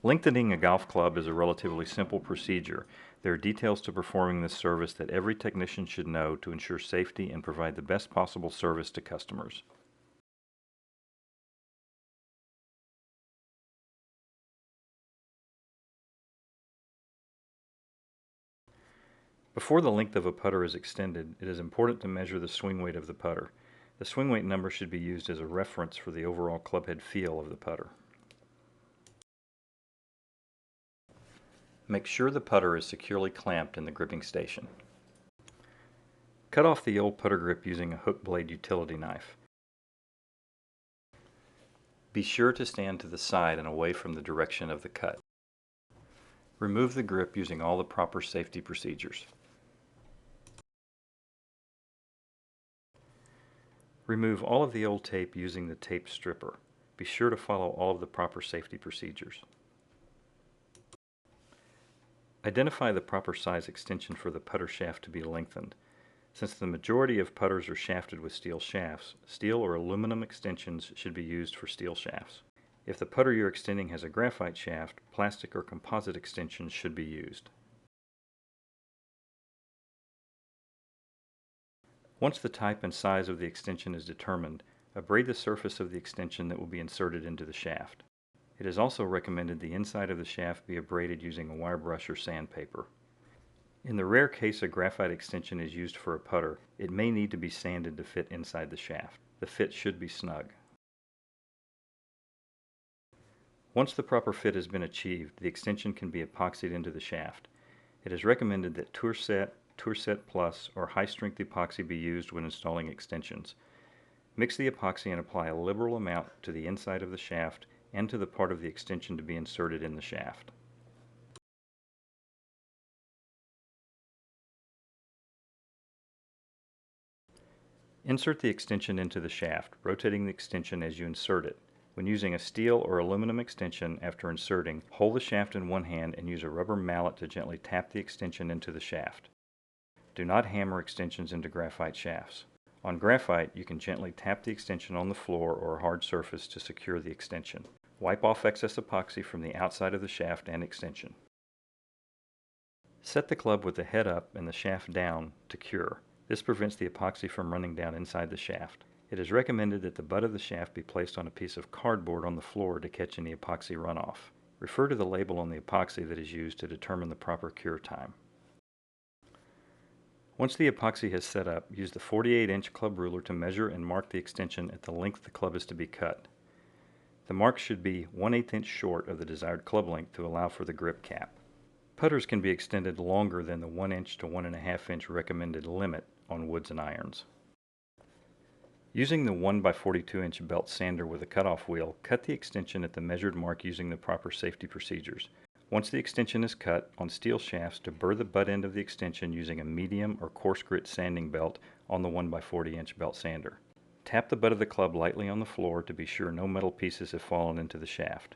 Lengthening a golf club is a relatively simple procedure. There are details to performing this service that every technician should know to ensure safety and provide the best possible service to customers. Before the length of a putter is extended, it is important to measure the swing weight of the putter. The swing weight number should be used as a reference for the overall clubhead feel of the putter. Make sure the putter is securely clamped in the gripping station. Cut off the old putter grip using a hook blade utility knife. Be sure to stand to the side and away from the direction of the cut. Remove the grip using all the proper safety procedures. Remove all of the old tape using the tape stripper. Be sure to follow all of the proper safety procedures. Identify the proper size extension for the putter shaft to be lengthened. Since the majority of putters are shafted with steel shafts, steel or aluminum extensions should be used for steel shafts. If the putter you're extending has a graphite shaft, plastic or composite extensions should be used. Once the type and size of the extension is determined, abrade the surface of the extension that will be inserted into the shaft. It is also recommended the inside of the shaft be abraded using a wire brush or sandpaper. In the rare case a graphite extension is used for a putter, it may need to be sanded to fit inside the shaft. The fit should be snug. Once the proper fit has been achieved, the extension can be epoxied into the shaft. It is recommended that Tour Set Plus, or high-strength epoxy be used when installing extensions. Mix the epoxy and apply a liberal amount to the inside of the shaft and to the part of the extension to be inserted in the shaft. Insert the extension into the shaft, rotating the extension as you insert it. When using a steel or aluminum extension after inserting, hold the shaft in one hand and use a rubber mallet to gently tap the extension into the shaft. Do not hammer extensions into graphite shafts. On graphite, you can gently tap the extension on the floor or a hard surface to secure the extension. Wipe off excess epoxy from the outside of the shaft and extension. Set the club with the head up and the shaft down to cure. This prevents the epoxy from running down inside the shaft. It is recommended that the butt of the shaft be placed on a piece of cardboard on the floor to catch any epoxy runoff. Refer to the label on the epoxy that is used to determine the proper cure time. Once the epoxy has set up, use the 48-inch club ruler to measure and mark the extension at the length the club is to be cut. The mark should be 1/8 inch short of the desired club length to allow for the grip cap. Putters can be extended longer than the 1 inch to 1.5 inch recommended limit on woods and irons. Using the 1x42 inch belt sander with a cutoff wheel, cut the extension at the measured mark using the proper safety procedures. Once the extension is cut, on steel shafts, deburr the butt end of the extension using a medium or coarse grit sanding belt on the 1x40 inch belt sander. Tap the butt of the club lightly on the floor to be sure no metal pieces have fallen into the shaft.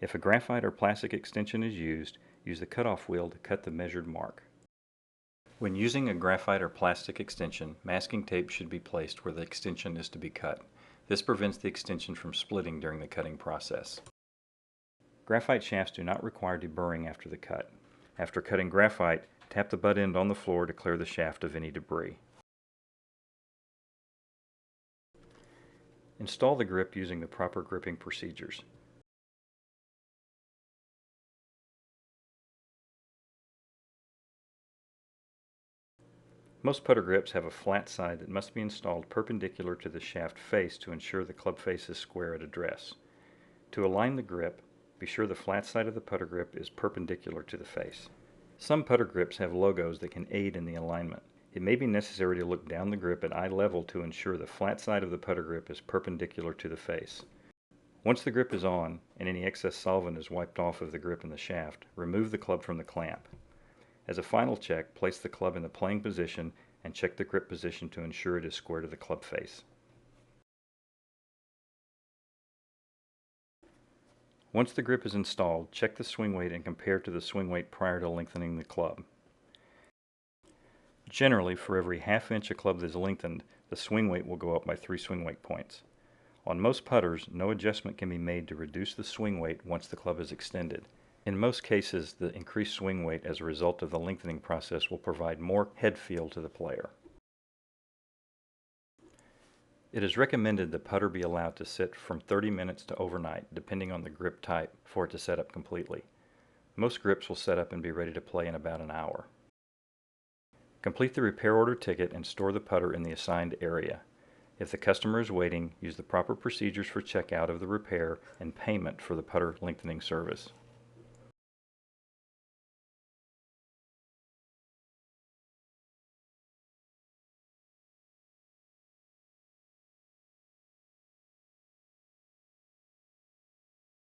If a graphite or plastic extension is used, use the cutoff wheel to cut the measured mark. When using a graphite or plastic extension, masking tape should be placed where the extension is to be cut. This prevents the extension from splitting during the cutting process. Graphite shafts do not require deburring after the cut. After cutting graphite, tap the butt end on the floor to clear the shaft of any debris. Install the grip using the proper gripping procedures. Most putter grips have a flat side that must be installed perpendicular to the shaft face to ensure the club face is square at address. To align the grip, be sure the flat side of the putter grip is perpendicular to the face. Some putter grips have logos that can aid in the alignment. It may be necessary to look down the grip at eye level to ensure the flat side of the putter grip is perpendicular to the face. Once the grip is on and any excess solvent is wiped off of the grip in the shaft, remove the club from the clamp. As a final check, place the club in the playing position and check the grip position to ensure it is square to the club face. Once the grip is installed, check the swing weight and compare to the swing weight prior to lengthening the club. Generally, for every 1/2 inch a club is lengthened, the swing weight will go up by 3 swing weight points. On most putters, no adjustment can be made to reduce the swing weight once the club is extended. In most cases, the increased swing weight as a result of the lengthening process will provide more head feel to the player. It is recommended the putter be allowed to sit from 30 minutes to overnight, depending on the grip type, for it to set up completely. Most grips will set up and be ready to play in about an hour. Complete the repair order ticket and store the putter in the assigned area. If the customer is waiting, use the proper procedures for checkout of the repair and payment for the putter lengthening service.